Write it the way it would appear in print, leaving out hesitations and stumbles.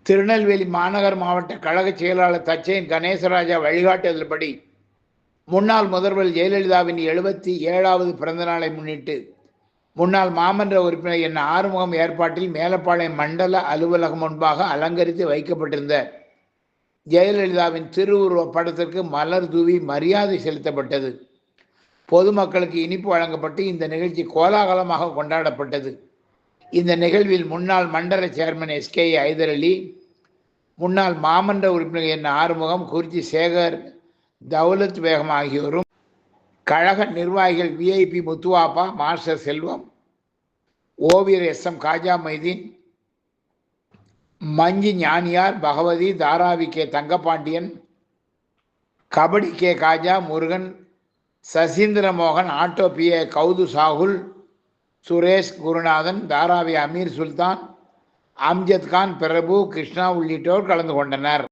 திருநெல்வேலி மாநகர் மாவட்ட கழக செயலாளர் தச்சையின் கணேசராஜா வழிகாட்டுதல்படி முன்னாள் முதல்வர் ஜெயலலிதாவின் 77வது பிறந்த நாளை முன்னிட்டு முன்னாள் மாமன்ற உறுப்பினர் என் ஆறுமுகம் ஏற்பாட்டில் மேலப்பாளையம் மண்டல அலுவலகம் முன்பாக அலங்கரித்து வைக்கப்பட்டிருந்த ஜெயலலிதாவின் திருவுருவ படத்திற்கு மலர் தூவி மரியாதை செலுத்தப்பட்டது. பொதுமக்களுக்கு இனிப்பு வழங்கப்பட்டு இந்த நிகழ்ச்சி கோலாகலமாக கொண்டாடப்பட்டது. இந்த நிகழ்வில் முன்னாள் மண்டல சேர்மன் SK ஐதர் அலி, முன்னாள் மாமன்ற உறுப்பினர் என் ஆறுமுகம், குறிச்சி சேகர், தௌலத் பேகம் ஆகியோரும், கழக நிர்வாகிகள் VIP முத்துவாப்பா, மாஸ்டர் செல்வம், ஓவியர் SM காஜா மைதீன், மஞ்சி ஞானியார், பகவதி, தாராவி K தங்கபாண்டியன், கபடி K காஜா, முருகன், சசீந்திர மோகன், ஆட்டோ PA கௌது சாகுல், சுரேஷ் குருநாதன், தாராவி அமீர் சுல்தான், அம்ஜத் கான், பிரபு, கிருஷ்ணா உள்ளிட்டோர் கலந்து கொண்டனர்.